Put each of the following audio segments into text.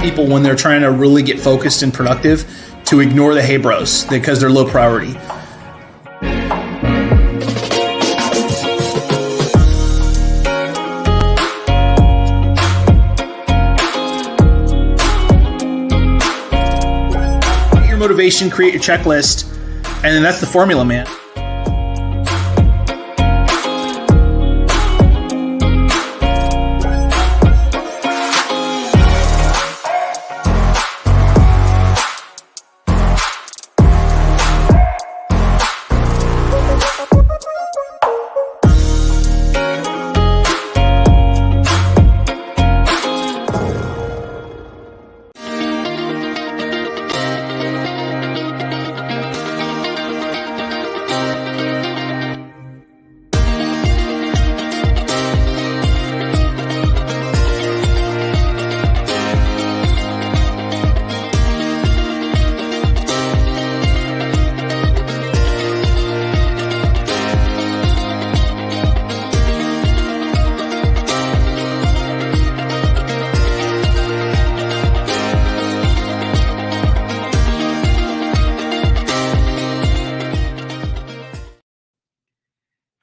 People, when they're trying to really get focused and productive, to ignore the hey bros because they're low priority. Get your motivation, create your checklist, and then that's the formula, man.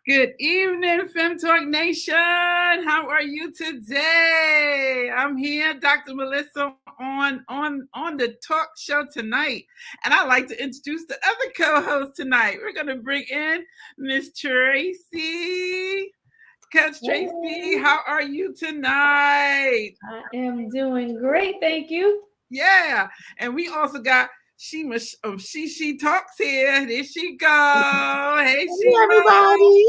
Good evening, FEM Talk Nation. How are you today? I'm here, Dr. Melissa, on the talk show tonight. And I'd like to introduce the other co-host tonight. We're going to bring in Miss Tracy. Coach Tracy, how are you tonight? I am doing great, thank you. Yeah, and we also got She Talks here. There she go. Hey, everybody.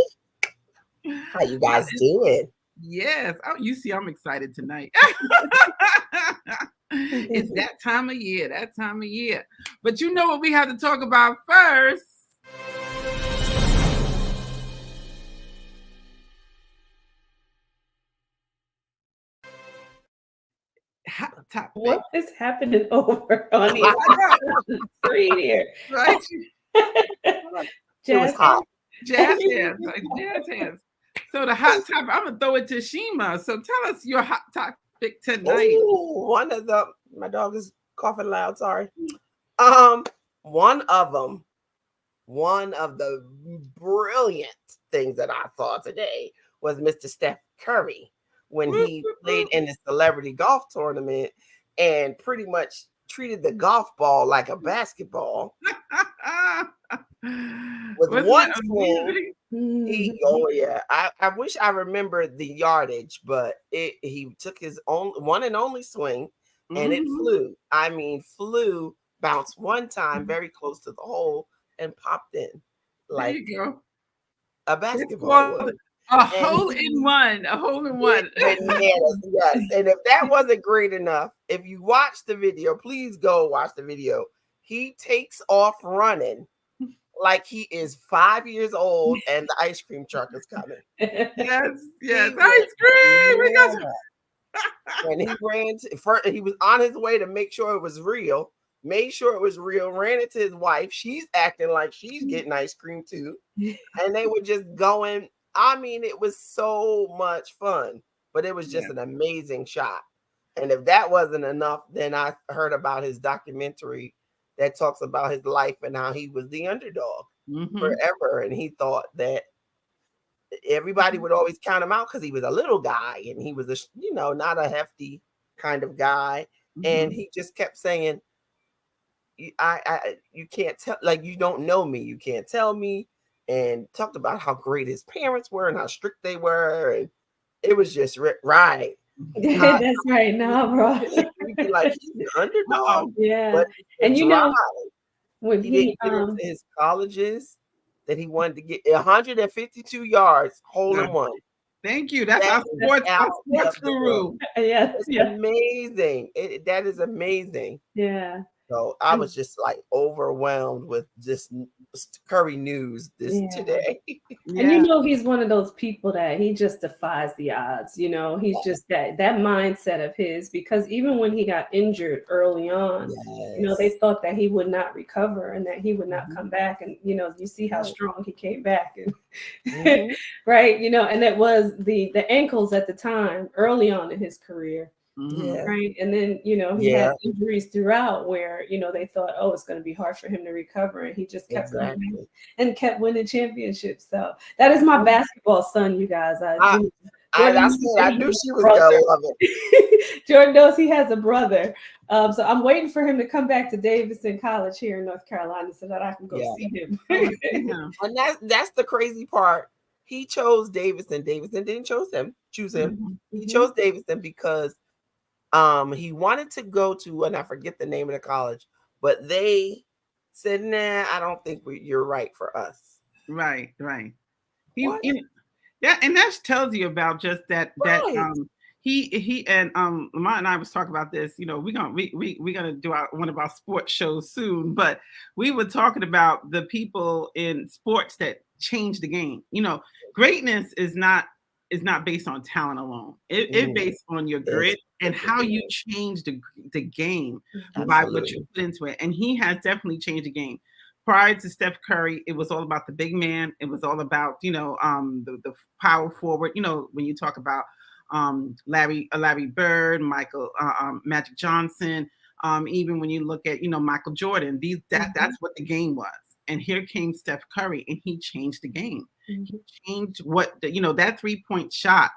How you guys doing? Yes. Oh, you see, I'm excited tonight. It's that time of year. But you know what we have to talk about first? Hot topic. What is happening over on the screen here? Right? Jazz hands. Jazz hands. So the hot topic, I'm gonna throw it to Shima. So tell us your hot topic tonight. Ooh, my dog is coughing loud. Sorry. One of the brilliant things that I saw today was Mr. Steph Curry when he played in the celebrity golf tournament and pretty much treated the golf ball like a basketball. With one swing, I wish I remembered the yardage, but he took his own one and only swing, and it flew. I mean, bounced one time very close to the hole and popped in like there you go. A basketball. A hole in one. Yes. And if that wasn't great enough, if you watch the video, please go watch the video. He takes off running like he is 5 years old and the ice cream truck is coming. Yes, ice cream. Yeah. And he he was on his way to make sure it was real, ran into his wife. She's acting like she's getting ice cream too. And they were just going. I mean, it was so much fun, but it was just an amazing shot. And if that wasn't enough, then I heard about his documentary that talks about his life and how he was the underdog forever. And he thought that everybody would always count him out because he was a little guy and he was not a hefty kind of guy. And he just kept saying, you can't tell, like, you don't know me, you can't tell me. And talked about how great his parents were and how strict they were. And it was just right. That's right now, bro. We'd be like, he's an underdog. Yeah. But and you know, when he didn't get into his colleges that he wanted to get 152 yards, hole in one. Thank you. That's That our is out sports of the world. guru. Yes. It's Yeah. amazing. That is amazing. Yeah. So I was just like overwhelmed with just Curry news today. And you know, he's one of those people that he just defies the odds. You know, he's just that mindset of his, because even when he got injured early on, you know, they thought that he would not recover and that he would not come back. And, you know, you see how strong he came back. And right. You know, and it was the ankles at the time early on in his career. Right. And then, you know, he had injuries throughout where, you know, they thought, oh, it's going to be hard for him to recover. And he just kept going and kept winning championships. So that is my basketball son, you guys. I knew she was going to love it. Jordan knows he has a brother. So I'm waiting for him to come back to Davidson College here in North Carolina so that I can go see him. And that's the crazy part. He chose Davidson. Davidson didn't choose him. He chose Davidson because he wanted to go to, and I forget the name of the college, but they said, nah, I don't think you're right for us. Right. Yeah, and that tells you about just that he and Lamont and I was talking about this. You know, we're gonna do one of our sports shows soon, but we were talking about the people in sports that change the game. You know, greatness is not based on talent alone. It's based on your grit and how you change the game by what you put into it. And he has definitely changed the game. Prior to Steph Curry, it was all about the big man. It was all about, you know, the power forward. You know, when you talk about Larry Bird, Magic Johnson, even when you look at, you know, Michael Jordan, that's what the game was. And here came Steph Curry, and he changed the game. He changed that 3-point shot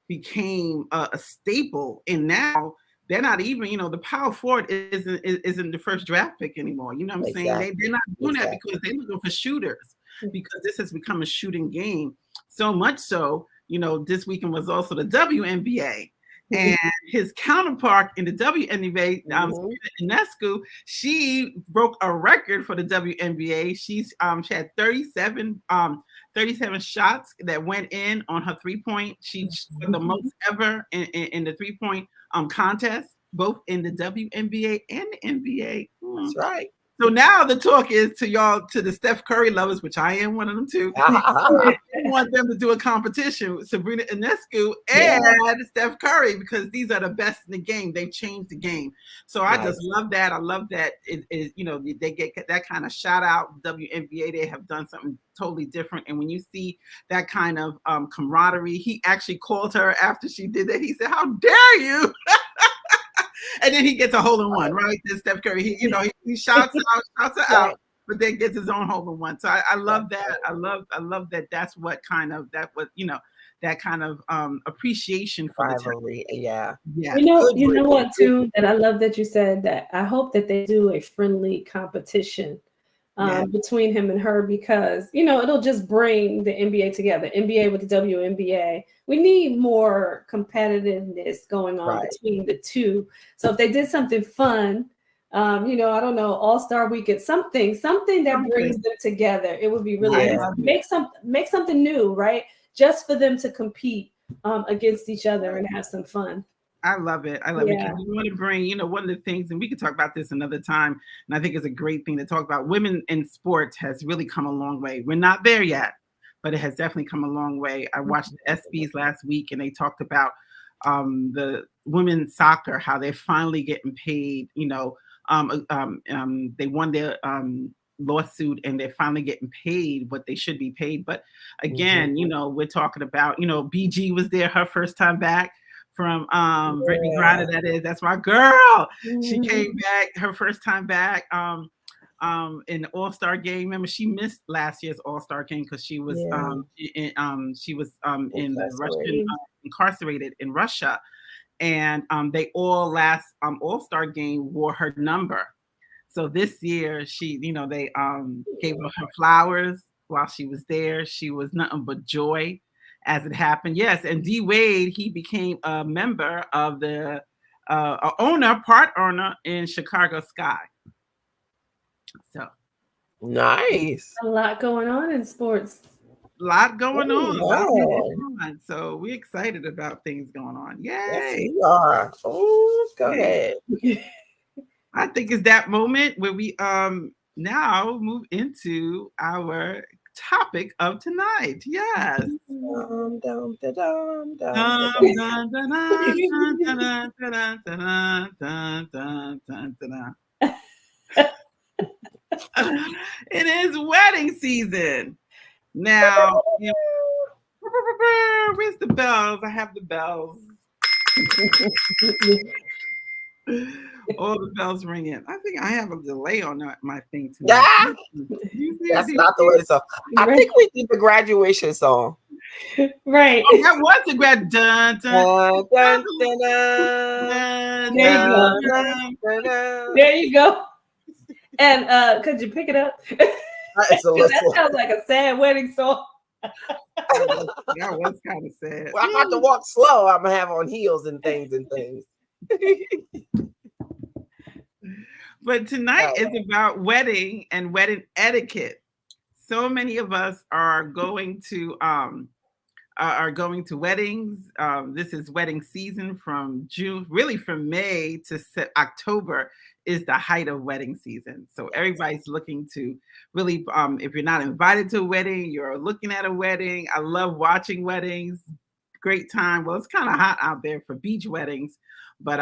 became a staple. And now they're not even, you know, the power forward isn't the first draft pick anymore. You know what I'm saying? They're not doing that because they're looking for shooters, because this has become a shooting game. So much so, you know, this weekend was also the WNBA. And his counterpart in the WNBA, Ionescu, she broke a record for the WNBA. She had 37 shots that went in on her 3-point. She scored the most ever in the 3-point contest, both in the WNBA and the NBA. That's right. So now the talk is to the Steph Curry lovers, which I am one of them too. I want them to do a competition with Sabrina Ionescu and Steph Curry, because these are the best in the game. They've changed the game. So I just love that. I love that you know, they get that kind of shout out. WNBA, they have done something totally different. And when you see that kind of camaraderie, he actually called her after she did that. He said, "How dare you?" And then he gets a hole in one, right? This Steph Curry, he shouts her out, but then gets his own hole in one. So I love that. I love that. That's what kind of that kind of appreciation for rivalry. Yeah. You know what too, that I love that you said that. I hope that they do a friendly competition between him and her, because, you know, it'll just bring the NBA together, NBA with the WNBA. We need more competitiveness going on between the two. So if they did something fun, you know, I don't know, All-Star Weekend, something that brings them together, it would be really nice. Make something new, right? Just for them to compete against each other and have some fun. I love it. I love it. Because we want to bring, you know, one of the things, and we could talk about this another time, and I think it's a great thing to talk about. Women in sports has really come a long way. We're not there yet, but it has definitely come a long way. I watched the ESPYs last week, and they talked about the women's soccer, how they're finally getting paid. You know, they won their lawsuit, and they're finally getting paid what they should be paid. But again, you know, we're talking about, you know, BG was there her first time back from Brittany Griner. That's my girl. She came back her first time back in the All-Star game. Remember, she missed last year's All-Star game because she was incarcerated in Russia, and they all last All-Star game wore her number. So this year, they gave her flowers while she was there. She was nothing but joy as it happened. Yes, and D Wade, he became a member of the part owner in Chicago Sky. So nice. A lot going on in sports. lot going on. Lot Lord. going on. So we're excited about things going on. Yes, Yay. we are. Oh, go ahead. I think it's that moment where we now move into our topic of tonight. Yes. Dum, dum, da, dum, dum, Dun, da, dum. dun, dun, dun, dun, dun, dun, dun, dun, dun, dun, dun. It is wedding season. Now, where's the bells? I have the bells. All the bells ringing. I think I have a delay on my thing too. Yeah, that's not the way it's on. I think we did the graduation song. Right. Oh, that was the grad. Dun, dun, Dun, dun, dun, There you go. dun, dun, dun. There you go. And could you pick it up? It's a That little. sounds like a sad wedding song. That was kind of sad. Well, I'm about to walk slow. I'm gonna have on heels and things. But tonight is about wedding and wedding etiquette. So many of us are going to weddings. This is wedding season from June, really from May to October is the height of wedding season. So everybody's looking to really, if you're not invited to a wedding, you're looking at a wedding. I love watching weddings. Great time. Well, it's kind of hot out there for beach weddings, but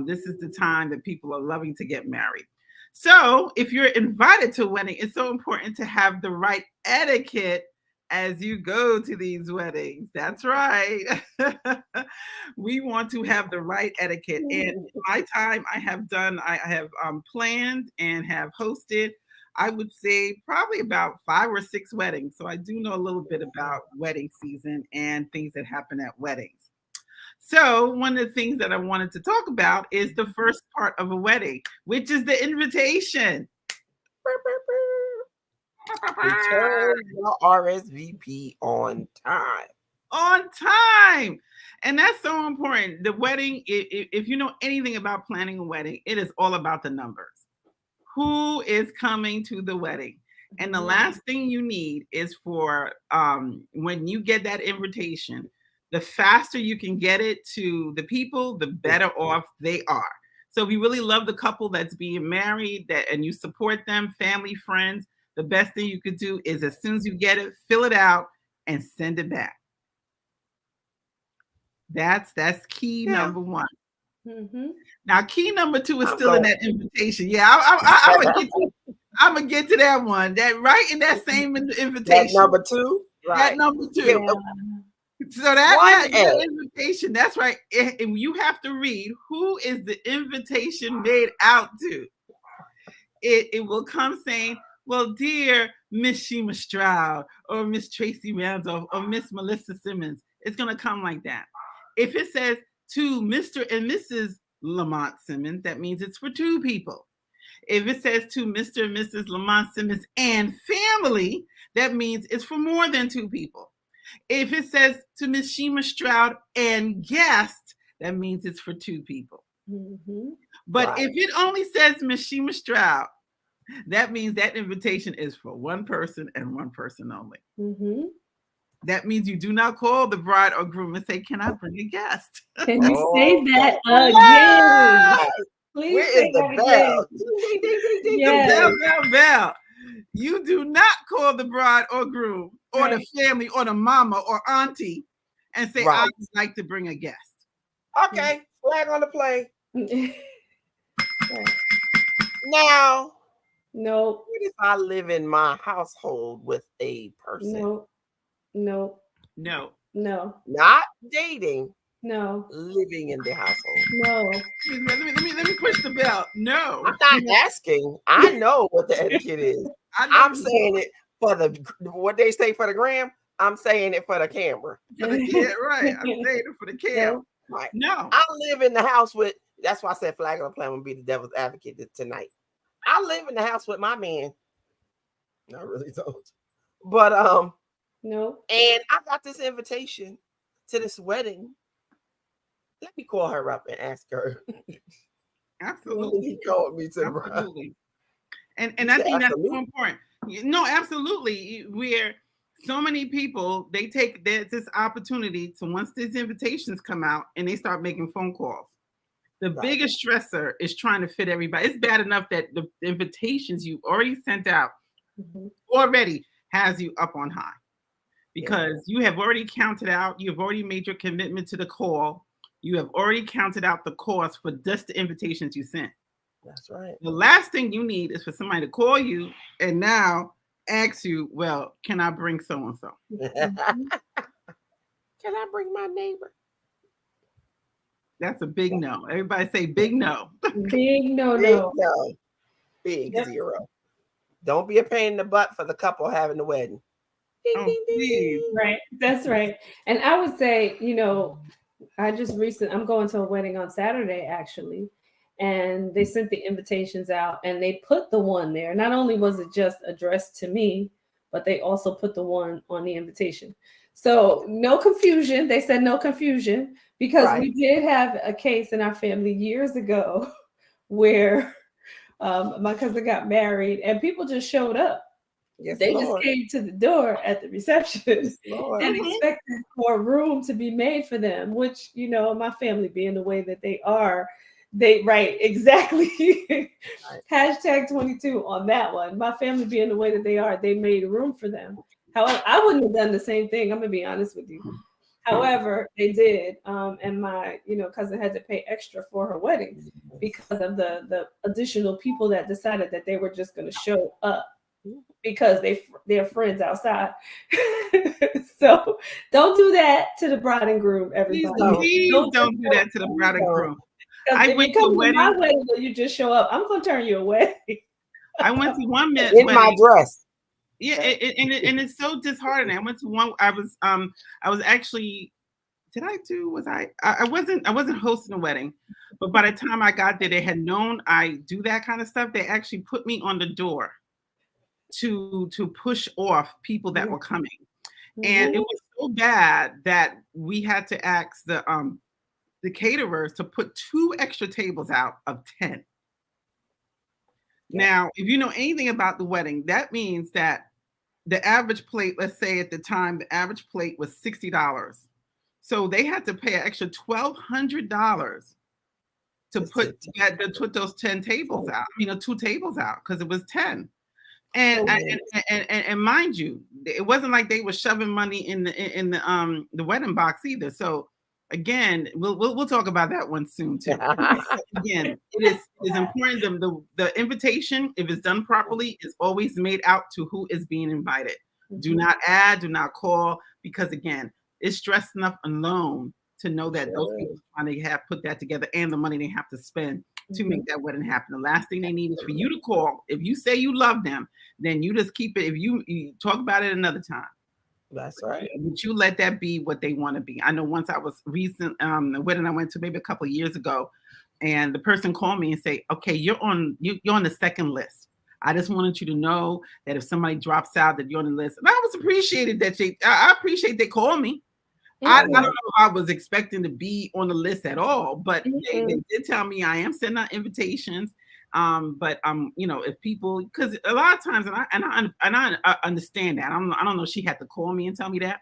this is the time that people are loving to get married. So if you're invited to a wedding, it's so important to have the right etiquette as you go to these weddings. That's right. We want to have the right etiquette. And in my time, I have planned and have hosted, I would say probably about 5 or 6 weddings. So I do know a little bit about wedding season and things that happen at weddings. So one of the things that I wanted to talk about is the first part of a wedding, which is the invitation. Return your RSVP on time. On time. And that's so important. The wedding, if you know anything about planning a wedding, it is all about the numbers. Who is coming to the wedding? And the last thing you need is for when you get that invitation, the faster you can get it to the people, the better off they are. So if you really love the couple that's being married and you support them, family, friends, the best thing you could do is as soon as you get it, fill it out and send it back. That's key number 1. Mm-hmm. Now, key number 2 is still in that invitation. Yeah, I'm gonna get to that one. That right in that same invitation. That number 2. Right. That number 2. Yeah. So that invitation, that's right. And you have to read who is the invitation made out to. It will come saying, well, dear Miss Shima Stroud or Miss Tracy Randolph or Miss Melissa Simmons. It's going to come like that. If it says to Mr. and Mrs. Lamont Simmons, that means it's for 2 people. If it says to Mr. and Mrs. Lamont Simmons and family, that means it's for more than 2 people. If it says to Miss Shima Stroud and guest, that means it's for 2 people. Mm-hmm. But if it only says Miss Shima Stroud, that means that invitation is for 1 person and 1 person only. Mm-hmm. That means you do not call the bride or groom and say, can I bring a guest? Can you say that again? Please. Where is the bell? Yes. Bell. You do not call the bride or groom or the family or the mama or auntie and say, I would like to bring a guest. Okay, flag on the play. Now, no. what if I live in my household with a person? No. Not dating. No. Living in the household. No. Let me push the bell. No. I'm not asking. I know what the etiquette is. I'm saying it for what they say for the gram. I'm saying it for the camera. For the kid, right. I'm saying it for the camera. Right. No. I live in the house with, that's why I said flag on the play. I'm going to be the devil's advocate tonight. I live in the house with my man. I really don't. But, no. And I got this invitation to this wedding. Let me call her up and ask her. Absolutely. He called me to absolutely. And I think that's so important. No, absolutely. Where so many people, there's this opportunity to, once these invitations come out and they start making phone calls. The biggest stressor is trying to fit everybody. It's bad enough that the invitations you already sent out already has you up on high, because you have already counted out, you have already made your commitment to the call. You have already counted out the cost for just the invitations you sent. That's right. The last thing you need is for somebody to call you and now ask you, well, can I bring so-and-so? Can I bring my neighbor? That's a big no. Everybody say big no. Big no. Big zero. Don't be a pain in the butt for the couple having the wedding. Ding, ding, ding, ding. Right. That's right. And I would say, I'm going to a wedding on Saturday, actually. And they sent the invitations out and they put the one there. Not only was it just addressed to me, but they also put the one on the invitation. So no confusion. They said no confusion, because we did have a case in our family years ago where my cousin got married and people just showed up. They just came to the door at the reception and expected for room to be made for them, which, my family being the way that they are, exactly. Hashtag 22 on that one. My family being the way that they are, they made room for them. However, I wouldn't have done the same thing. I'm gonna be honest with you. However, they did, and my cousin had to pay extra for her wedding because of the additional people that decided that they were just going to show up because they're friends outside. So don't do that to the bride and groom, everybody. Please don't do that to the bride and groom. I went to my wedding where you just show up, I'm going to turn you away. I went to one wedding in my dress. Yeah, and it's so disheartening. I went to one. I was actually. I wasn't hosting a wedding, but by the time I got there, they had known I do that kind of stuff. They actually put me on the door to push off people that were coming, and it was so bad that we had to ask the caterers to put 2 extra tables out of 10. Now, if you know anything about the wedding, that means that the average plate, let's say at the time, the average plate was $60. So they had to pay an extra $1,200 to put those 10 tables out. 2 tables out, because it was 10. And mind you, it wasn't like they were shoving money in the wedding box either. So again, we'll talk about that one soon too. Again, it is important. The invitation, if it's done properly, is always made out to who is being invited. Do not add, do not call, because again, it's stress enough alone to know that those people are trying to put that together, and the money they have to spend to make that wedding happen. The last thing they need is for you to call. If you say you love them, then you just keep it. If you talk about it another time. That's right. But you let that be what they want to be. I know once I was recent, the wedding I went to maybe a couple of years ago, and the person called me and say, "Okay, you're on the second list. I just wanted you to know that if somebody drops out, that you're on the list." And I was appreciated that I appreciate they called me. I don't know if I was expecting to be on the list at all, but they did tell me I am sending out invitations. But if people, because a lot of times, and I understand that. I don't know if she had to call me and tell me that,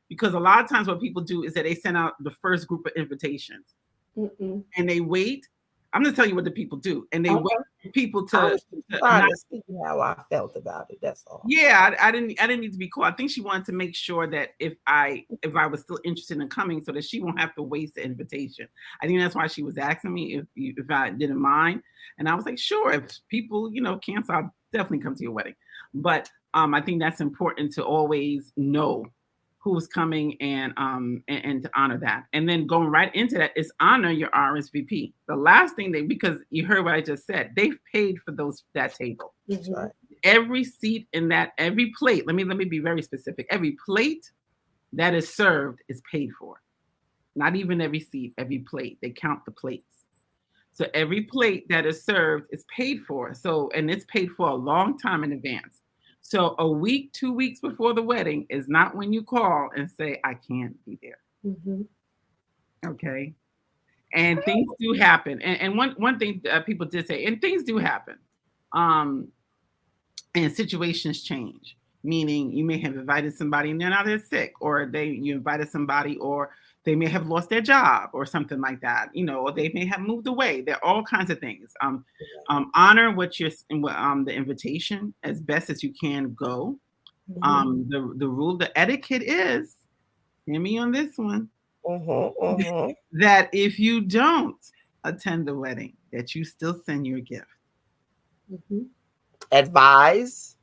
because a lot of times what people do is that they send out the first group of invitations and they wait. I'm going to tell you what the people do, and they wait for people to see how I felt about it. That's all. Yeah, I didn't need to be called. I think she wanted to make sure that if I was still interested in coming, so that she won't have to waste the invitation. I think that's why she was asking me if I didn't mind, and I was like, sure. If people cancel, I'll definitely come to your wedding. But I think that's important to always know who's coming and to honor that. And then going right into that is honor your RSVP. The last thing because you heard what I just said, they've paid for that table. That's right. Every seat in that, every plate, let me be very specific. Every plate that is served is paid for. Not even every seat, every plate. They count the plates. So every plate that is served is paid for. So, and it's paid for a long time in advance. So a week, 2 weeks before the wedding is not when you call and say, I can't be there. Okay. And things do happen. And one thing people did say, and things do happen. And situations change. meaning you may have invited somebody and they're not as sick, or you invited somebody, or they may have lost their job or something like that, or they may have moved away. There are all kinds of things. Honor the invitation as best as you can go. The rule, the etiquette is, hear me on this one, that if you don't attend the wedding, that you still send your gift. Advise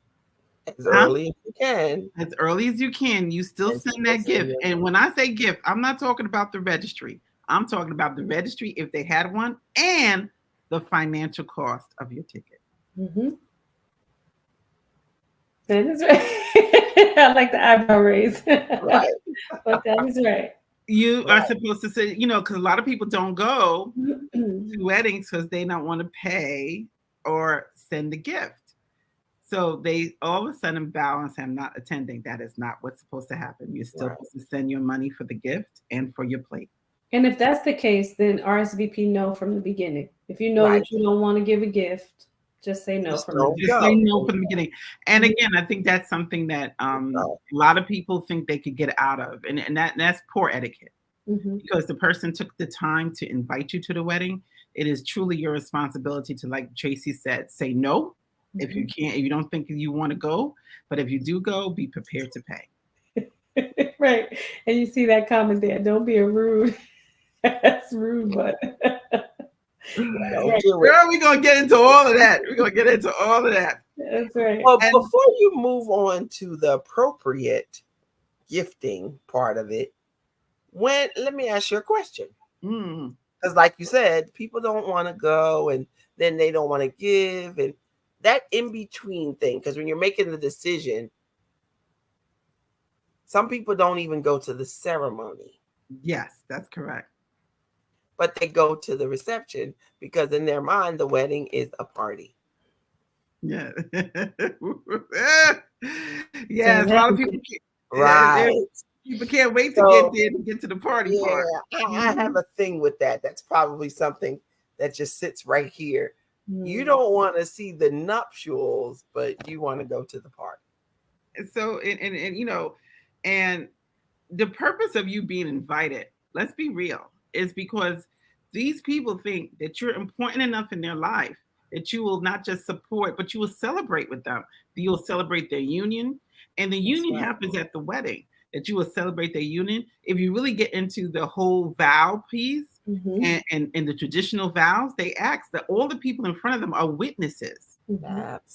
as early as you can. As early as you can, you still send that gift. And when I say gift, I'm not talking about the registry. I'm talking about the registry if they had one, and the financial cost of your ticket. That is right. I like the eyebrow raise. Right. But that is right. You are supposed to say, because a lot of people don't go to weddings because they don't want to pay or send a gift. So they all of a sudden balance and not attending. That is not what's supposed to happen. You're still supposed to send your money for the gift and for your plate. And if that's the case, then RSVP no from the beginning. If you know that you don't want to give a gift, just say no from the beginning. Just say no from the beginning. And again, I think that's something that a lot of people think they could get out of. And that's poor etiquette. Because the person took the time to invite you to the wedding. It is truly your responsibility to, like Tracy said, say no. If you can't, if you don't think you want to go, but if you do go, be prepared to pay. Right. And you see that comment there. Don't be a rude. That's rude, but girl, we're gonna get into all of that. That's right. Well, before you move on to the appropriate gifting part of it, let me ask you a question. Because like you said, people don't want to go and then they don't want to give, and that in-between thing, because when you're making the decision, some people don't even go to the ceremony. Yes, that's correct. But they go to the reception because in their mind, the wedding is a party. Yeah. Yeah, a lot of people people can't wait to get there to get to the party part. I have a thing with that. That's probably something that just sits right here. You don't want to see the nuptials, but you want to go to the party. So, and the purpose of you being invited, let's be real, is because these people think that you're important enough in their life that you will not just support, but you will celebrate with them. You'll celebrate their union, and the union happens at the wedding. That you will celebrate their union. If you really get into the whole vow piece and the traditional vows, they ask that all the people in front of them are witnesses.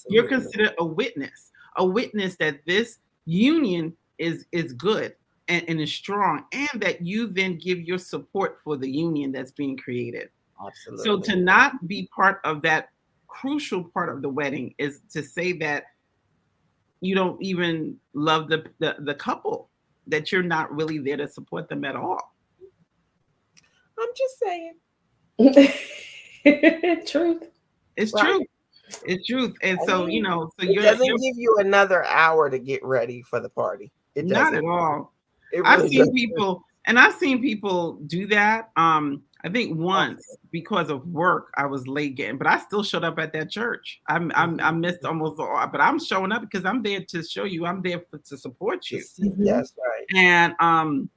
You're considered a witness that this union is good and is strong, and that you then give your support for the union that's being created. Absolutely. So to not be part of that crucial part of the wedding is to say that you don't even love the couple, that you're not really there to support them at all. I'm just saying. Truth. It's true. It's truth. And so, it doesn't give you another hour to get ready for the party. It doesn't. Not at all. Really I've seen people do that. I think once because of work, I was late getting, but I still showed up at that church. I missed almost all, but I'm showing up because I'm there to show you. I'm there to support you. That's right. And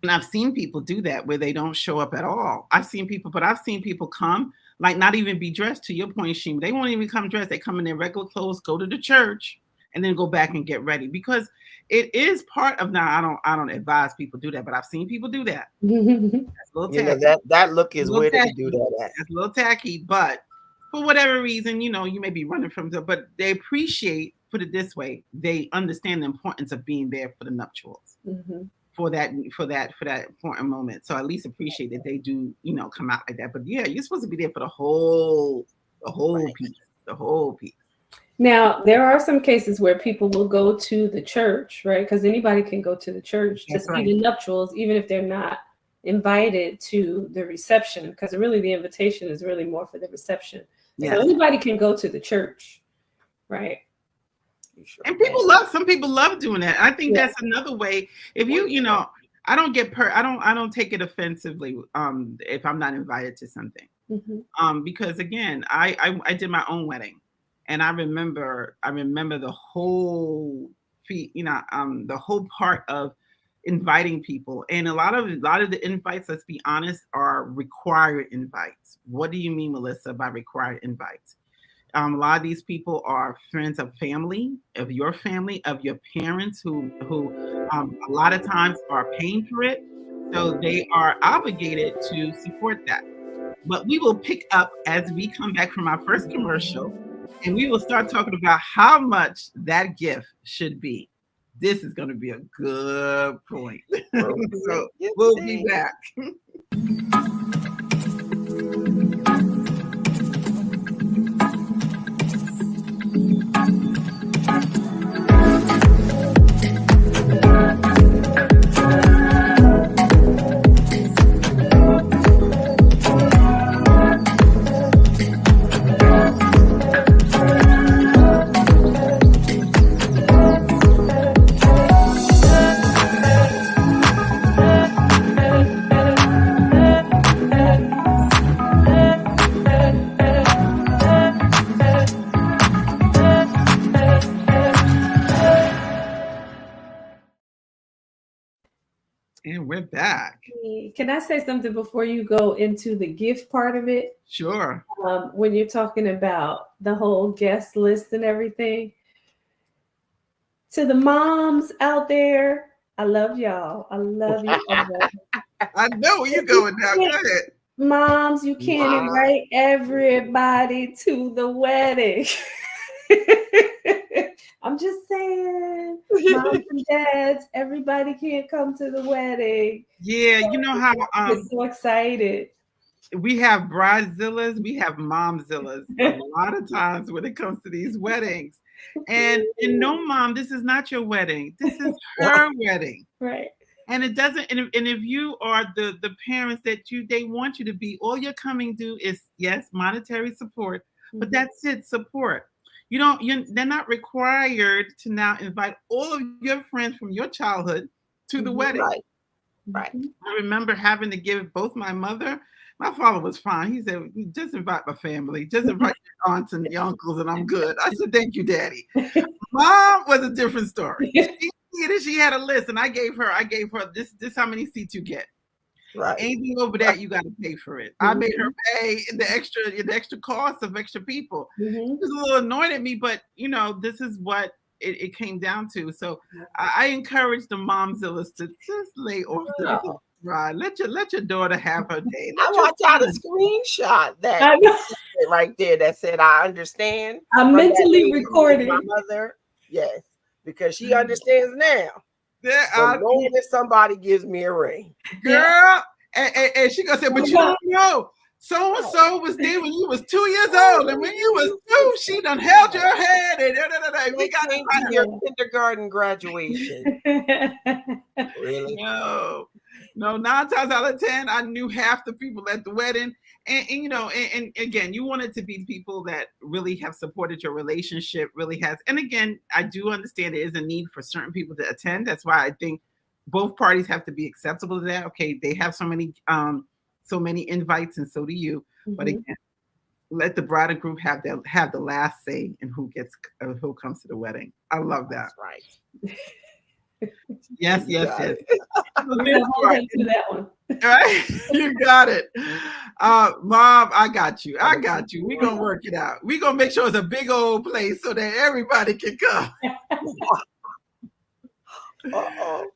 I've seen people do that where they don't show up at all. I've seen people come, like not even be dressed. To your point, Sheem, they won't even come dressed. They come in their regular clothes, go to the church, and then go back and get ready, because it is part of. Now, I don't advise people do that, but I've seen people do that. That's a little tacky. That look is weird to do that. That's a little tacky, but for whatever reason, you may be running from them, but they appreciate. Put it this way: they understand the importance of being there for the nuptials, for that important moment. So at least appreciate that they do, come out like that. But yeah, you're supposed to be there for the whole piece. Now, there are some cases where people will go to the church, right? Because anybody can go to the church to see the nuptials, even if they're not invited to the reception, because really the invitation is really more for the reception. Yes. So anybody can go to the church, right? And some people love doing that. I think that's another way. If I don't take it offensively if I'm not invited to something. Because again, I did my own wedding. And I remember the whole the whole part of inviting people, and a lot of the invites, let's be honest, are required invites. What do you mean, Melissa, by required invites? A lot of these people are friends of family, of your parents, who a lot of times are paying for it, so they are obligated to support that. But we will pick up as we come back from our first commercial, and we will start talking about how much that gift should be. This is going to be a good point. So we'll be back. And we're back. Can I say something before you go into the gift part of it? Sure. When you're talking about the whole guest list and everything, to the moms out there, I love y'all. I love you. I know where you're going now. Go ahead. Moms, you can't invite everybody to the wedding. I'm just saying, moms and dads, everybody can't come to the wedding. Yeah, you know how I'm so excited. We have bridezillas, we have momzillas a lot of times when it comes to these weddings. And no, mom, this is not your wedding. This is her wedding. Right. And it doesn't, and if you are the parents that they want you to be, all you're coming to is, yes, monetary support, but that's it, support. They're not required to now invite all of your friends from your childhood to the wedding. Right. I remember having to give both my father was fine. He said, just invite my family, just invite your aunts and your uncles, and I'm good. I said, thank you, Daddy. Mom was a different story. She had a list, and I gave her this how many seats you get. Right. Anything over that, you got to pay for it. I made her pay the extra cost of extra people. It was a little annoyed at me, but this is what it came down to. So I encourage the momzillas to just lay off the ride. Let your daughter have her day. I want y'all to screenshot that right there that said, I understand. I'm mentally recording. My mother, yes, because she understands now. The moment that somebody gives me a ring, girl, and she gonna say, but you don't know, so and so was there when you was 2 years old, and when you was 2, she done held your hand, and we got to find your kindergarten graduation. Really? No. 9 times out of 10, I knew half the people at the wedding, and again, you want it to be people that really have supported your relationship, really has. And again, I do understand there is a need for certain people to attend. That's why I think both parties have to be acceptable to that. Okay, they have so many invites, and so do you. But again, let the bride and groom have the last say in who comes to the wedding. I love that. That's right. Yes. Right. That one. Right? You got it. Mom, I got you. We're going to work it out. We're going to make sure it's a big old place so that everybody can come.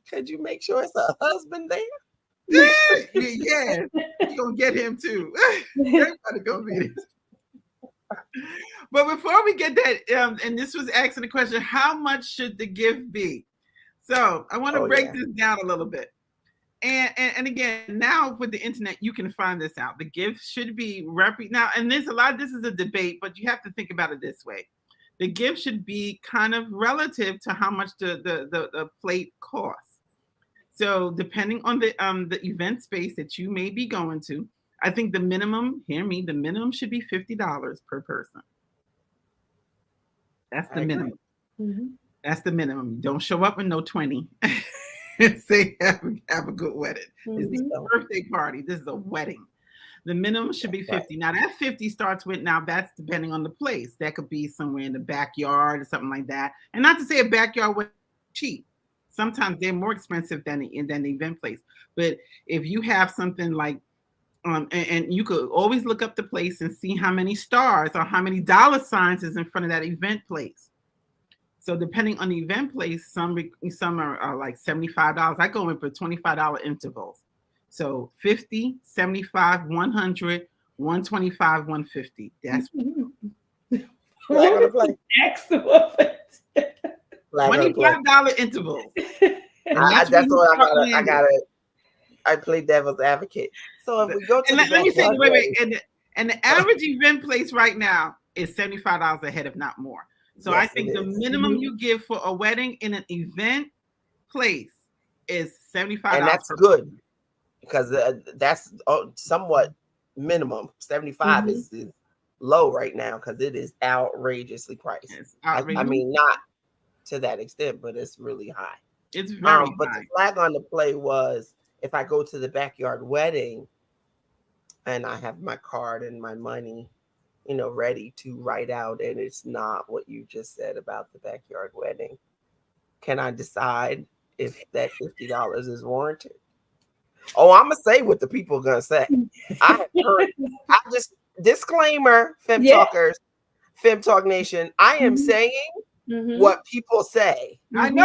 Could you make sure it's a husband there? Yeah. You're going to get him too. Everybody going to be there. But before we get that, and this was asking the question, how much should the gift be? So I want to break this down a little bit. And again, now with the internet, you can find this out. The gift should be now, and this is a debate, but you have to think about it this way. The gift should be kind of relative to how much the plate costs. So depending on the event space that you may be going to, I think the minimum should be $50 per person. That's the minimum. Mm-hmm. That's the minimum. Don't show up with no 20. Say have a good wedding. Mm-hmm. This is a birthday party. This is a wedding. The minimum should be 50. Now that 50 starts with, now that's depending on the place. That could be somewhere in the backyard or something like that. And not to say a backyard was cheap. Sometimes they're more expensive than the event place. But if you have something like, and you could always look up the place and see how many stars or how many dollar signs is in front of that event place. So depending on the event place, some are like $75. I go in for $25 intervals. So 50, 75, 100, 125, 150. That's excellent. $25 intervals. That's what I play devil's advocate. So if we go to let me say, wait. And the average event place right now is $75 a head, if not more. So yes, I think the minimum you give for a wedding in an event place is $75. And that's good because that's somewhat minimum. 75 is low right now because it is outrageously priced. I mean, not to that extent, but it's really high. It's very high. But the flag on the play was, if I go to the backyard wedding and I have my card and my money, ready to write out, and it's not what you just said about the backyard wedding, can I decide if that $50 is warranted? Oh, I'm gonna say what the people are gonna say. Disclaimer, FEM Talkers, FEM Talk Nation. I am saying what people say. I know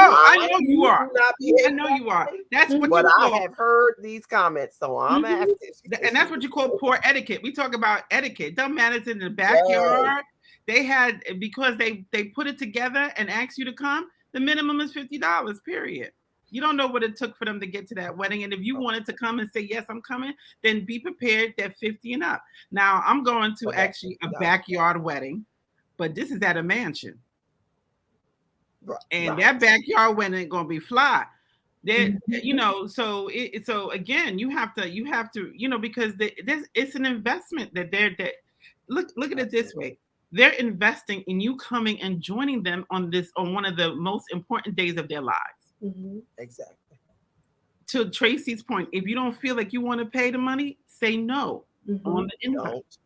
you are. I know you are. That's what. But I have heard these comments, so I'm asking. And that's what you call poor etiquette. We talk about etiquette. Doesn't matter if it's in the backyard. They had, because they put it together and asked you to come. The minimum is $50. Period. You don't know what it took for them to get to that wedding. And if you wanted to come and say, yes, I'm coming, then be prepared that 50 and up. Now I'm going to actually a backyard wedding, but this is at a mansion. And that backyard wedding ain't gonna be fly. Then so again, you have to, because it's an investment that look at it this way. They're investing in you coming and joining them on one of the most important days of their lives. Exactly. To Tracy's point, if you don't feel like you want to pay the money, say no on the invite.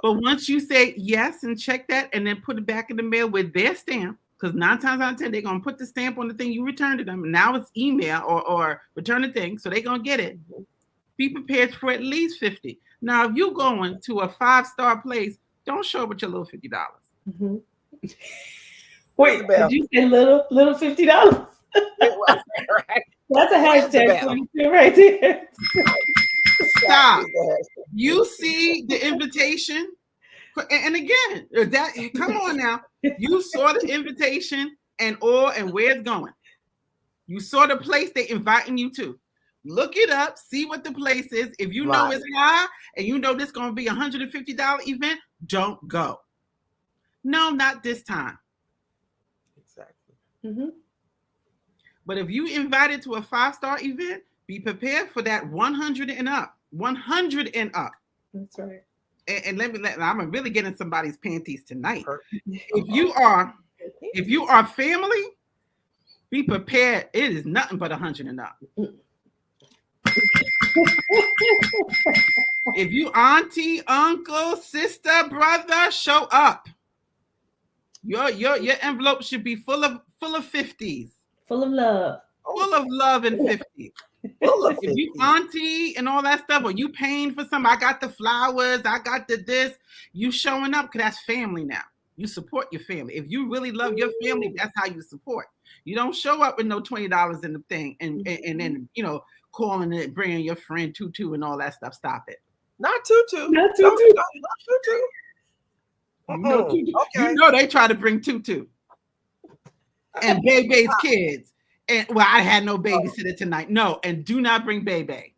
But once you say yes and check that and then put it back in the mail with their stamp, because 9 times out of 10, they're going to put the stamp on the thing you return to them. And now it's email or return the thing. So they're going to get it. Be prepared for at least 50. Now, if you're going to a 5-star place, don't show up with your little $50. Wait, did you say little $50? That's a hashtag 22 right there. Stop. You see the invitation? And again, come on now. You saw the invitation and where it's going. You saw the place they inviting you to. Look it up, see what the place is. If you know it's high and you know this is going to be a $150 event, don't go. No, not this time. Exactly. But if you invited to a 5-star event, be prepared for that 100 and up. 100 and up. That's right. And I'm really getting somebody's panties tonight. If you are family, be prepared. It is nothing but 100 and up. If you auntie, uncle, sister, brother, show up. Your envelope should be full of 50s. Full of love. Full of love and 50s. If you auntie and all that stuff, or you paying for something, I got the flowers, I got this, you showing up, because that's family now. You support your family. If you really love your family, that's how you support. You don't show up with no $20 in the thing and then, calling it, bringing your friend Tutu and all that stuff. Stop it. Not Tutu. Not Tutu. No, Tutu. Okay. They try to bring Tutu. And Bebe's kids. And I had no babysitter tonight. No, and do not bring Bebe.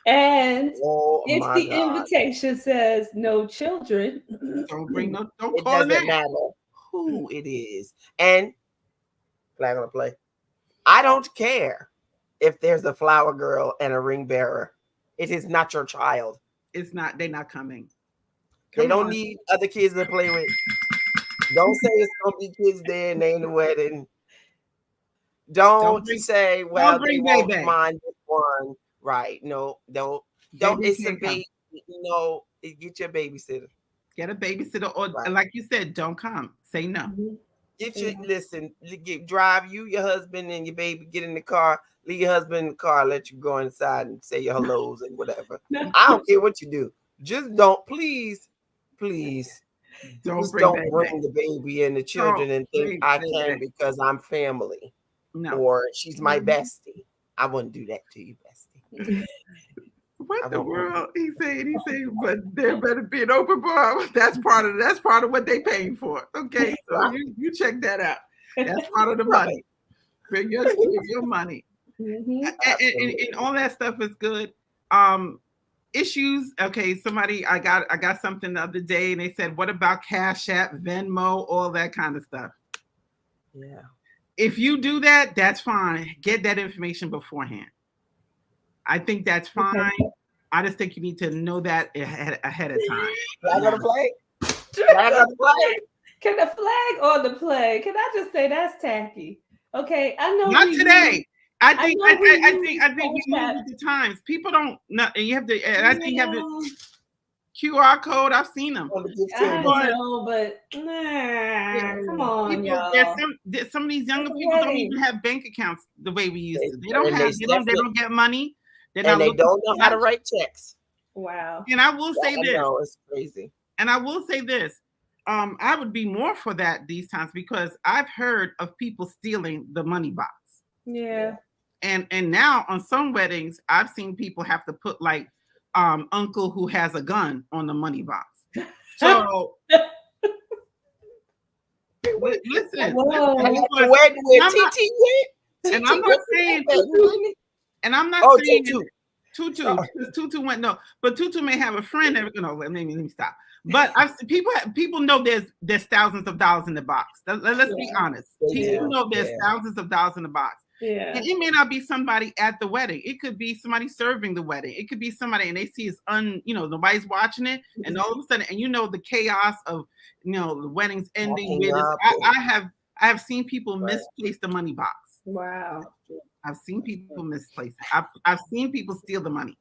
And if the invitation says no children, don't call it doesn't matter who it is. And flag on the play. I don't care if there's a flower girl and a ring bearer. It is not your child. It's not. They're not coming. They don't need other kids to play with. Don't say it's gonna be kids there and they in the wedding. Don't say, well, they won't mind this one. Right. No, don't instigate No, get your babysitter. Get a babysitter, or Right. like you said, don't come. Say no. Get your drive you, your husband, and your baby. Get in the car. Leave your husband in the car. Let you go inside and say your hellos and whatever. I don't care what you do. Just don't, please, Don't just bring don't that bring back. the baby and the children and think bring I that can back. because I'm family No. or she's my bestie. I wouldn't do that to you, bestie. What the world? He said, but there better be an open bar. That's part of what they paying for. Okay, so you check that out. That's part of the money. Bring your money. And all that stuff is good. Issues. Okay, I got something the other day, and they said, what about Cash App, Venmo, all that kind of stuff? Yeah. If you do that, that's fine. Get that information beforehand. I think that's fine. Okay. I just think you need to know that ahead of time. I gotta play. Can the flag on the play? Can I just say that's tacky? Okay, I know. Not today. I think we move with the times. People don't know, and you have to. And I think you have the QR code. I've seen them. I know, but come on, y'all. Some of these younger people don't even have bank accounts the way we used to. They don't have. They don't get money. They don't know how to write checks. Wow. And I will say this. It's crazy. And I will say this. I would be more for that these times because I've heard of people stealing the money box. Yeah. And now on some weddings, I've seen people have to put like uncle who has a gun on the money box. So listen. Where TT went? And I'm not saying and I'm not saying Tutu. Oh. Tutu went no, but Tutu may have a friend. Let me stop. But I've seen people know there's thousands of dollars in the box. Let's be honest. People know there's thousands of dollars in the box. Yeah. And it may not be somebody at the wedding. It could be somebody serving the wedding. It could be somebody and they see it's nobody's watching it, and all of a sudden, and the chaos of the wedding's ending. I have seen people misplace the money box. Wow. I've seen people misplace it. I've seen people steal the money.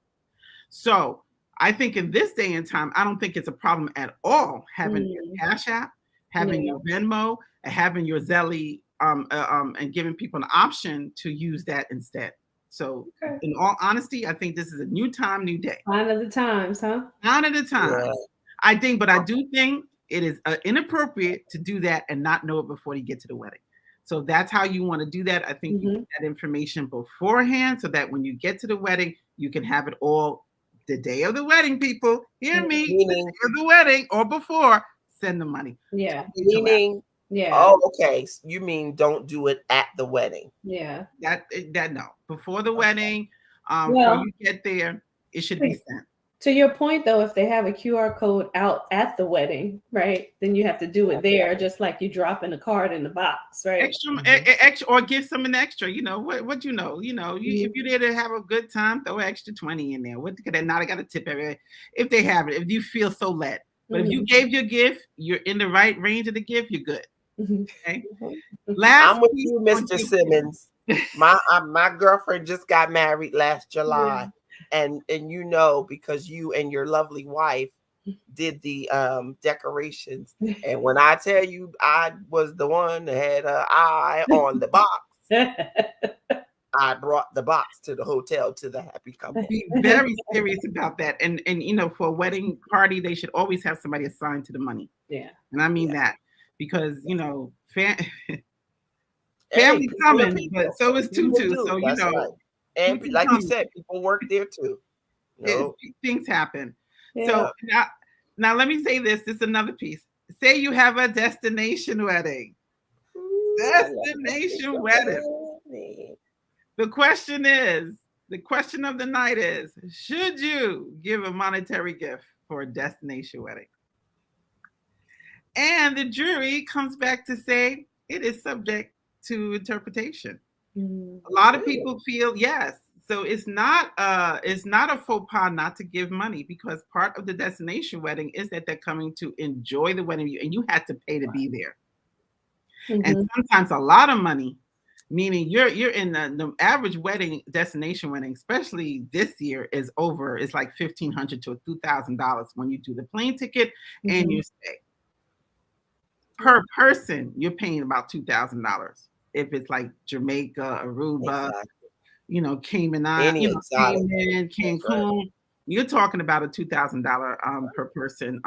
So I think in this day and time, I don't think it's a problem at all having your Cash App, having your Venmo, and having your Zelle, and giving people an option to use that instead. So in all honesty, I think this is a new time, new day. Sign of the times, huh? Sign of the times. Yeah. But I do think it is inappropriate to do that and not know it before you get to the wedding. So that's how you want to do that. I think you get that information beforehand so that when you get to the wedding, you can have it all the day of the wedding, people. Hear me. The day of the wedding or before, send the money. Yeah. Meaning, oh, okay. You mean don't do it at the wedding. Yeah. That no. Before the wedding, before you get there, it should be sent. To your point, though, if they have a QR code out at the wedding, right, then you have to do it there, just like you dropping a card in the box, right? Extra, or give some an extra. If you're there to have a good time, throw extra 20 in there. What could they not? I got to tip everybody if they have it. If you feel so led, but if you gave your gift, you're in the right range of the gift. You're good. Okay. I'm with you, Mr. Simmons. My girlfriend just got married last July. Yeah. And because you and your lovely wife did the decorations, and when I tell you I was the one that had an eye on the box, I brought the box to the hotel to the happy couple. Be very serious about that, and for a wedding party they should always have somebody assigned to the money. Yeah, and I mean that because family coming, but so is Tutu. So right. And like you said, people work there too. Things happen. Yeah. So now let me say this. This is another piece. Say you have a destination wedding. Destination wedding. The question of the night is, should you give a monetary gift for a destination wedding? And the jury comes back to say it is subject to interpretation. A lot of people feel yes. So it's not a faux pas not to give money because part of the destination wedding is that they're coming to enjoy the wedding and you had to pay to be there. And sometimes a lot of money Meaning you're in the average wedding destination wedding, especially this year, is over. It's like $1,500 to $2,000 when you do the plane ticket and your stay. Per person, you're paying about $2,000. If it's like Jamaica, Aruba, Cayman Islands, Cayman, Cancun, you're talking about a $2,000 per person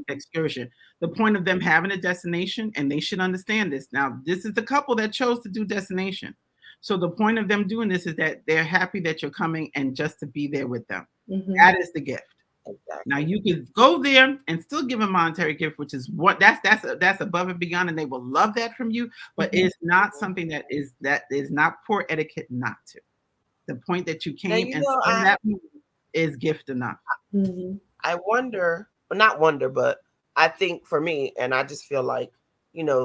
excursion. The point of them having a destination, and they should understand this. Now, this is the couple that chose to do destination. So the point of them doing this is that they're happy that you're coming and just to be there with them. That is the gift. Exactly. Now you can go there and still give a monetary gift, which is what that's above and beyond, and they will love that from you. But it's not something that is not poor etiquette not to. The point that you came and spend that money is gift enough. I wonder, well, not wonder, but I think for me, and I just feel like,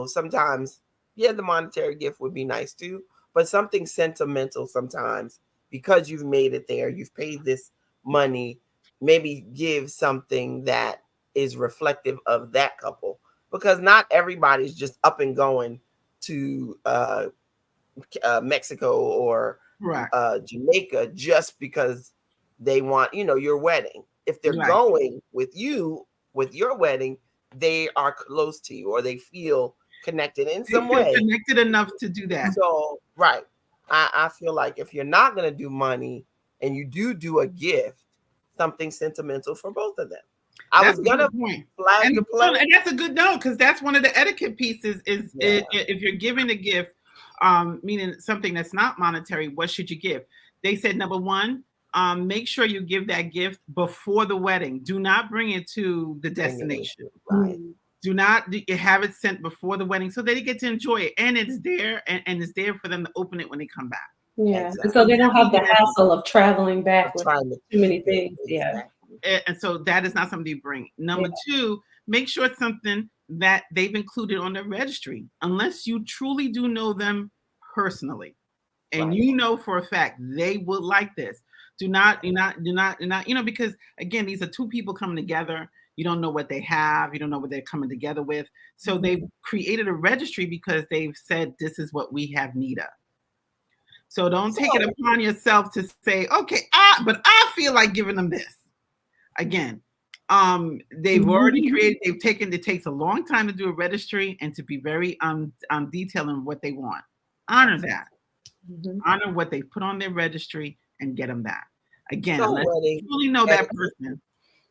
sometimes, the monetary gift would be nice too, but something sentimental sometimes, because you've made it there, you've paid this money, maybe give something that is reflective of that couple, because not everybody's just up and going to Mexico or Jamaica just because they want, your wedding. If they're going with you, with your wedding, they are close to you or they feel connected in some way. Connected enough to do that. So, I feel like if you're not going to do money and you do a gift, something sentimental for both of them. I was going to flag the play. And that's a good note, because that's one of the etiquette pieces is if you're giving a gift, meaning something that's not monetary, what should you give? They said, number one, make sure you give that gift before the wedding. Do not bring it to the destination. Right. Do not have it sent before the wedding so they get to enjoy it. And it's there and it's there for them to open it when they come back. Yeah. Exactly. So they don't have the hassle of traveling back with too many things. Yeah. And so that is not something you bring. Number two, make sure it's something that they've included on their registry, unless you truly do know them personally. And you know for a fact they would like this. Do not, because again, these are two people coming together. You don't know what they have. You don't know what they're coming together with. So they've created a registry because they've said, this is what we have need of. So don't take it upon yourself to say, okay, but I feel like giving them this. Again, they've already created, it takes a long time to do a registry and to be very detailed in what they want. Honor that. Honor what they put on their registry and get them back. Again, let's truly know that person.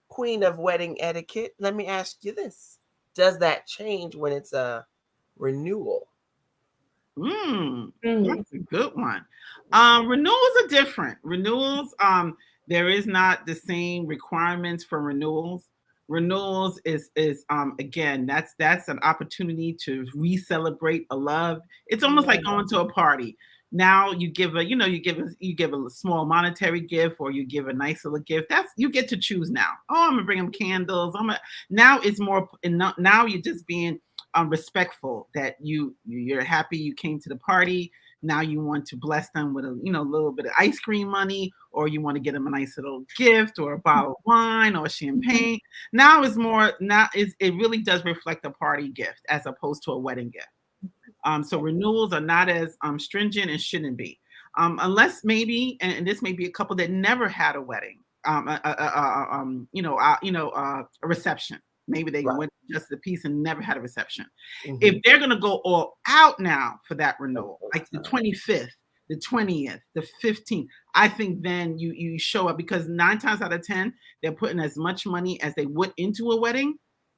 Queen of wedding etiquette, let me ask you this. Does that change when it's a renewal? That's a good one. Renewals are different. Renewals, there is not the same requirements for renewals. Renewals is again, that's an opportunity to re-celebrate a love. It's almost like going to a party. Now you give a small monetary gift, or you give a nice little gift. You get to choose now. Oh, I'm gonna bring them candles. Now it's more. Now you're just being respectful that you're happy you came to the party. Now you want to bless them with a little bit of ice cream money, or you want to get them a nice little gift or a bottle of wine or champagne. Now it's more. It really does reflect a party gift as opposed to a wedding gift. So renewals are not as stringent and shouldn't be, unless maybe, and this may be a couple that never had a wedding, a reception. Maybe they went just the piece and never had a reception. If they're going to go all out now for that renewal, like the 25th, the 20th, the 15th, I think then you show up, because 9 times out of 10, they're putting as much money as they would into a wedding.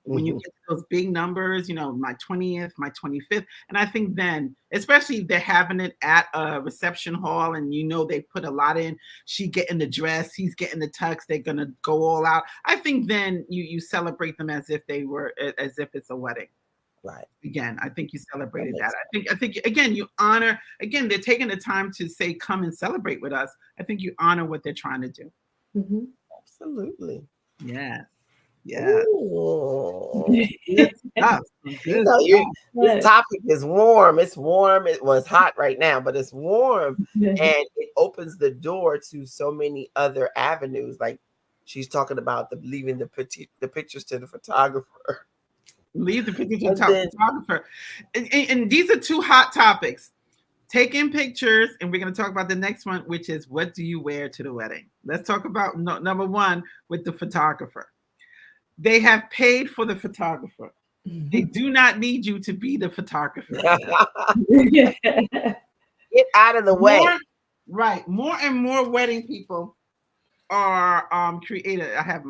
When you get those big numbers, my 20th, my 25th. And I think then, especially if they're having it at a reception hall and they put a lot in, she getting the dress, he's getting the tux, they're going to go all out. I think then you celebrate them as if it's a wedding. Right. Again, I think you celebrated that. I think again, you honor, again, they're taking the time to say, come and celebrate with us. I think you honor what they're trying to do. Absolutely. Yes. Yeah. This topic is warm. It's warm. It was hot right now, but it's warm, and it opens the door to so many other avenues. Like she's talking about leaving the pictures to the photographer. Leave the pictures to the photographer. And these are two hot topics. taking pictures, and we're going to talk about the next one, which is what do you wear to the wedding? Let's talk about number one with the photographer. They have paid for the photographer. They do not need you to be the photographer. Get out of the way. More and more wedding people are created. I have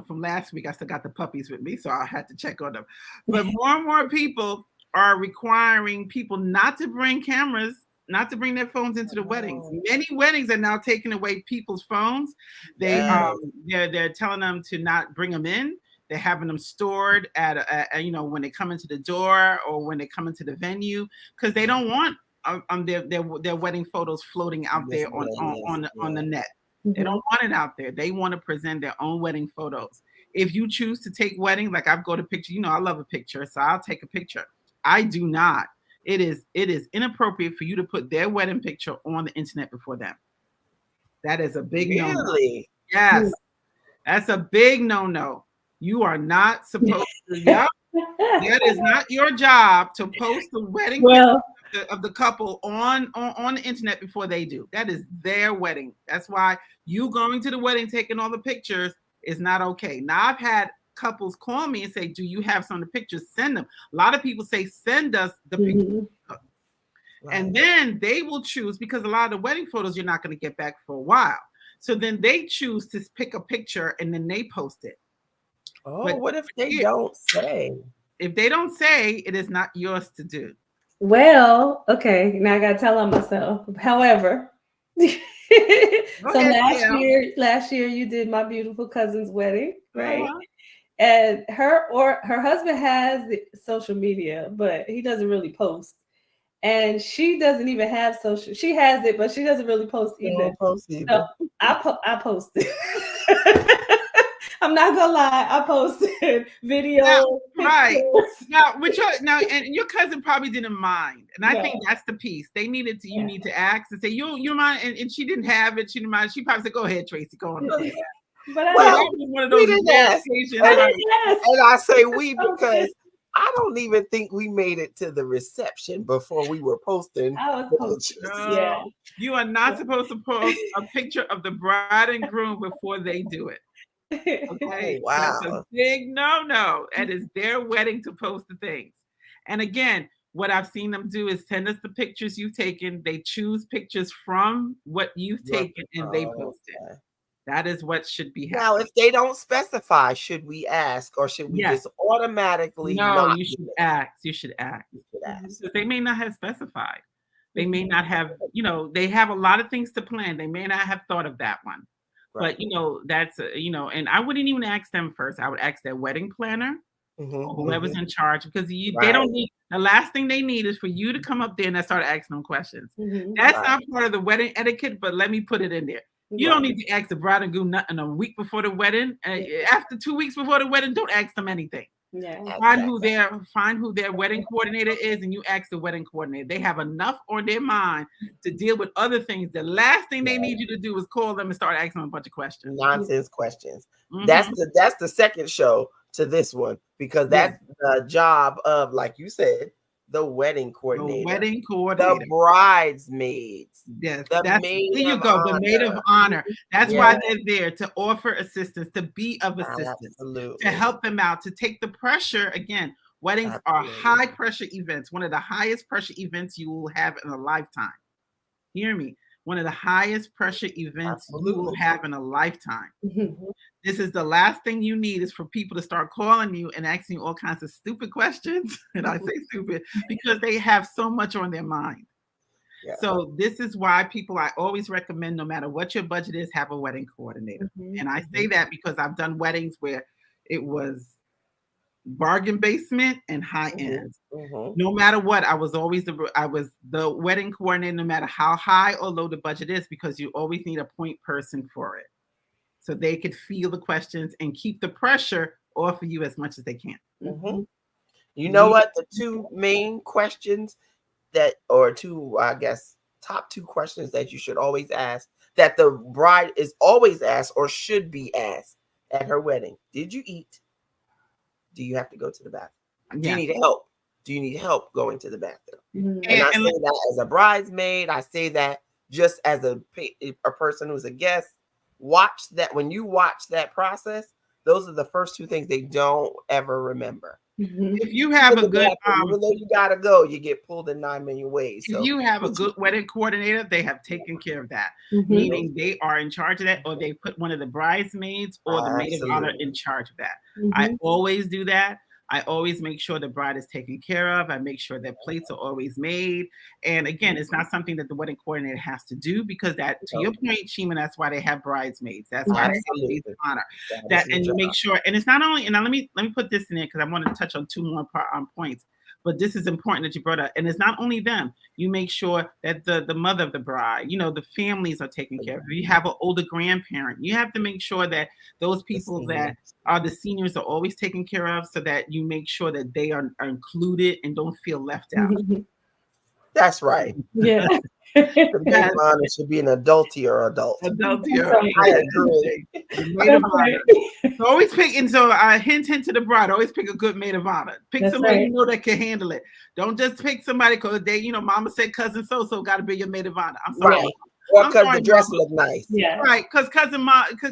from last week, I still got the puppies with me, so I had to check on them. But more and more people are requiring people not to bring cameras, not to bring their phones into the weddings. Many weddings are now taking away people's phones. They're telling them to not bring them in. They're having them stored at when they come into the door or when they come into the venue, because they don't want their wedding photos floating out there on the net. They don't want it out there. They want to present their own wedding photos. If you choose to take wedding, like I've got a picture, I love a picture, so I'll take a picture. I do not. It is inappropriate for you to put their wedding picture on the internet before them. That is a big no-no. Yes, that's a big no-no. You are not supposed to. Yep. That is not your job to post the wedding picture of the couple on the internet before they do. That is their wedding. That's why you going to the wedding taking all the pictures is not okay. Now I've had couples call me and say, do you have some of the pictures? Send them. A lot of people say, send us the pictures. And then they will choose, because a lot of the wedding photos you're not going to get back for a while. So then they choose to pick a picture and then they post it. Oh, but what if they don't say? If they don't say, it is not yours to do. Well, okay, now I gotta tell on myself. However, last year you did my beautiful cousin's wedding, right? And her husband has the social media, but he doesn't really post. And she doesn't even have social. She has it, but she doesn't really post either. So I posted. I'm not gonna lie, I posted video. Now, and your cousin probably didn't mind, and I think that's the piece they needed to. You need to ask and say, you mind? And she didn't have it. She didn't mind. She probably said, "Go ahead, Tracy, go on." But one of those didn't ask. And I say we because I don't even think we made it to the reception before we were posting. You are not supposed to post a picture of the bride and groom before they do it. Okay, wow, that's a big no-no. That is their wedding to post the things. And again, what I've seen them do is send us the pictures you've taken. They choose pictures from what you've taken and they post it. That is what should be happening. Now, if they don't specify, should we ask or should we just automatically? No, you should ask. You should ask. So they may not have specified. They may not have, they have a lot of things to plan. They may not have thought of that one. Right. But, that's, and I wouldn't even ask them first. I would ask their wedding planner, whoever's in charge, because they don't need, the last thing they need is for you to come up there and start asking them questions. That's not part of the wedding etiquette, but let me put it in there. You don't need to ask the bride and groom nothing a week before the wedding. After 2 weeks before the wedding, don't ask them anything. Find who their wedding coordinator is, and you ask the wedding coordinator. They have enough on their mind to deal with other things. The last thing they need you to do is call them and start asking them a bunch of questions. Nonsense questions. That's the second show to this one, because that's the job of, like you said, the wedding coordinator. The bridesmaids. Yes. There you go. The maid of honor. That's why they're there, to offer assistance, to be of assistance, to help them out, to take the pressure. Again, weddings are high pressure events. One of the highest pressure events you will have in a lifetime. Hear me. One of the highest pressure events you will have in a lifetime. This is the last thing you need, is for people to start calling you and asking you all kinds of stupid questions. And I say stupid because they have so much on their mind. So this is why I always recommend, no matter what your budget is, have a wedding coordinator. And I say that because I've done weddings where it was bargain basement and high end. No matter what, I was the wedding coordinator, no matter how high or low the budget is, because you always need a point person for it, so they could feel the questions and keep the pressure off of you as much as they can. You know what? The two main questions top two questions that you should always ask, that the bride is always asked or should be asked at her wedding: did you eat? Do you have to go to the bathroom? Do you need help? Do you need help going to the bathroom? Mhm. And I say that as a bridesmaid. I say that just as a person who's a guest. Watch that. When you watch that process, those are the first two things they don't ever remember. Mhm. If you have a good, even though you gotta go, you get pulled in 9 million ways. if So you have a good wedding coordinator, they have taken care of that. Mhm. Meaning they are in charge of that, or they put one of the bridesmaids or the maid of honor in charge of that. I Mhm. always do that. I always make sure the bride is taken care of. I make sure that plates are always made. And again, it's not something that the wedding coordinator has to do, because that, to your point, Shima, that's why they have bridesmaids. That's why they have maids of honor. That, and you make sure, and it's not only, and now let me put this in there because I want to touch on two more points. But this is important that you brought up. And it's not only them. You make sure that the mother of the bride, the families are taken care of. If you have an older grandparent, you have to make sure that those people that are the seniors are always taken care of, so that you make sure that they are included and don't feel left out. That's right. Yeah. The maid of honor should be an adulty or adult. I agree. So always pick, and so hint to the bride, always pick a good maid of honor. Pick somebody you know that can handle it. Don't just pick somebody because they, mama said cousin so got to be your maid of honor. I'm sorry. Right. Or because the dress look nice. Yeah. Right. Because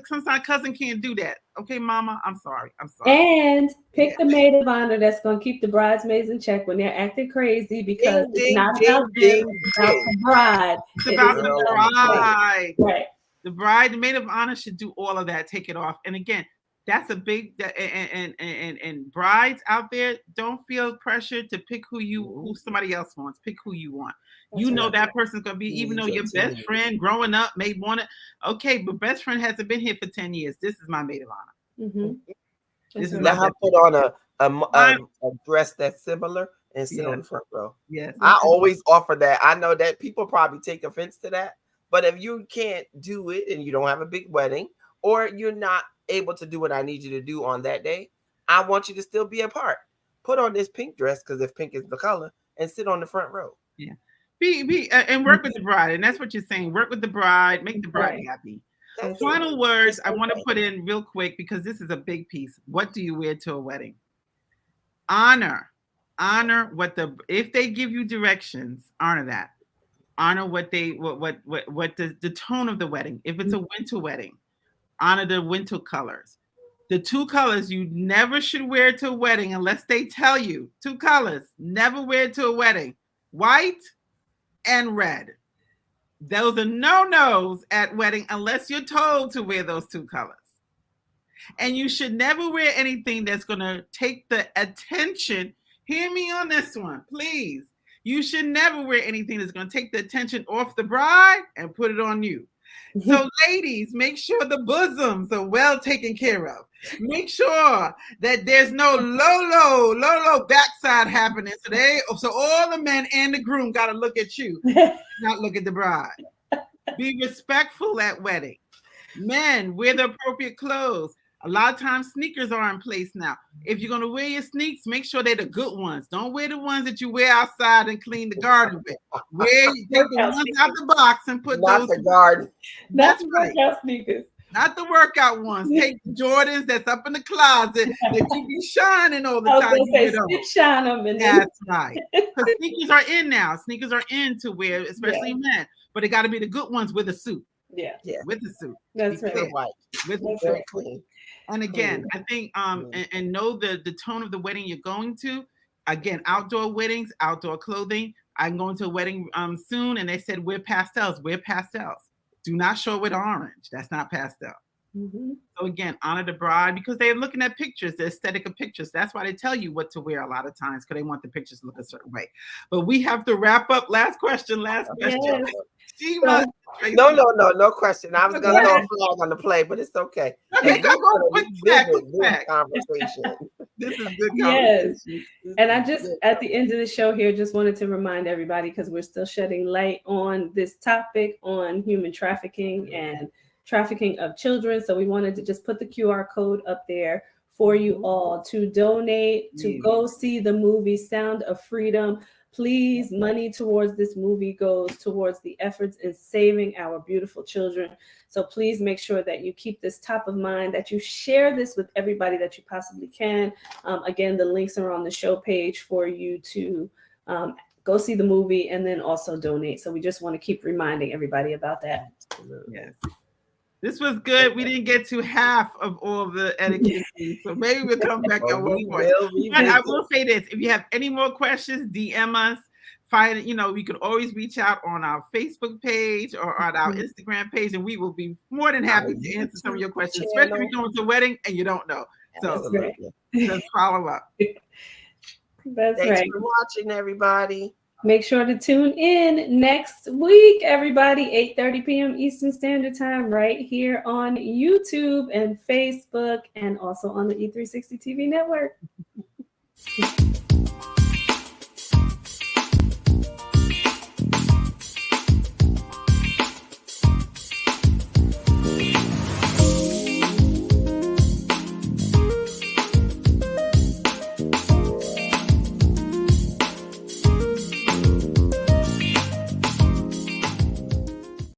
sometimes cousin can't do that. Okay, mama, I'm sorry. And pick the maid of honor that's going to keep the bridesmaids in check when they're acting crazy, because it's not about them, it's about the bride. It's about the bride. Right. The bride, the maid of honor should do all of that, take it off. And again, that's a big, and brides out there, don't feel pressure to pick who somebody else wants. Pick who you want. That person's going to be, even though your best friend growing up may want it. Okay, but best friend hasn't been here for 10 years. This is my maid of honor. Mm-hmm. This is let her put on a dress that's similar and sit on the front row. Yes. I always offer that. I know that people probably take offense to that, but if you can't do it and you don't have a big wedding, or you're not able to do what I need you to do on that day, I want you to still be a part. Put on this pink dress, because if pink is the color, and sit on the front row. Yeah. And work with the bride. And that's what you're saying. Work with the bride, make the bride happy. Final words I want to put in real quick, because this is a big piece. What do you wear to a wedding? Honor if they give you directions, honor that. Honor what the tone of the wedding. If it's a winter wedding, honor the winter colors. The two colors you never should wear to a wedding unless they tell you. Two colors, never wear to a wedding: white and red. Those are no-nos at wedding unless you're told to wear those two colors. And you should never wear anything that's going to take the attention. Hear me on this one, please. You should never wear anything that's going to take the attention off the bride and put it on you. So ladies, make sure the bosoms are well taken care of. Make sure that there's no low backside happening. So all the men and the groom got to look at you, not look at the bride. Be respectful at wedding. Men, wear the appropriate clothes. A lot of times sneakers are in place now. If you're going to wear your sneaks, make sure they're the good ones. Don't wear the ones that you wear outside and clean the garden with. Take the ones out the box and put not those. The garden. That's right. Workout sneakers. Not the workout ones. Take the Jordans that's up in the closet that you be shining all the time. Shine them. That's right. Because sneakers are in now. Sneakers are in to wear, especially men. But it got to be the good ones with a suit. Yeah. With the suit. That's right. With the suit. Clean. And again, I think and know the tone of the wedding you're going to. Again, outdoor weddings, outdoor clothing. I'm going to a wedding soon, and they said wear pastels. Wear pastels. Do not show with orange. That's not pastel. Mm-hmm. So again, honor the bride, because they're looking at pictures, the aesthetic of pictures. That's why they tell you what to wear a lot of times, because they want the pictures to look a certain way. But we have to wrap up. Last question. Yes. No question. I was gonna throw a flag on the play, but it's okay. Okay, go quick conversation. This is good. Yes. And I just at the end of the show here just wanted to remind everybody, because we're still shedding light on this topic on human trafficking and trafficking of children. So we wanted to just put the QR code up there for you all to donate, to go see the movie Sound of Freedom. Please, money towards this movie goes towards the efforts in saving our beautiful children. So please make sure that you keep this top of mind, that you share this with everybody that you possibly can. Again, the links are on the show page for you to go see the movie and then also donate. So we just want to keep reminding everybody about that. Yes. This was good. We didn't get to half of all the etiquette, so maybe we'll come back at one point. But I will say this: if you have any more questions, DM us. We can always reach out on our Facebook page or on our Instagram page, and we will be more than happy to answer some of your questions, especially if you're going to a wedding and you don't know. So just follow up. Thanks for watching, everybody. Make sure to tune in next week, everybody, 8:30 p.m. Eastern Standard Time, right here on YouTube and Facebook, and also on the E360 TV network.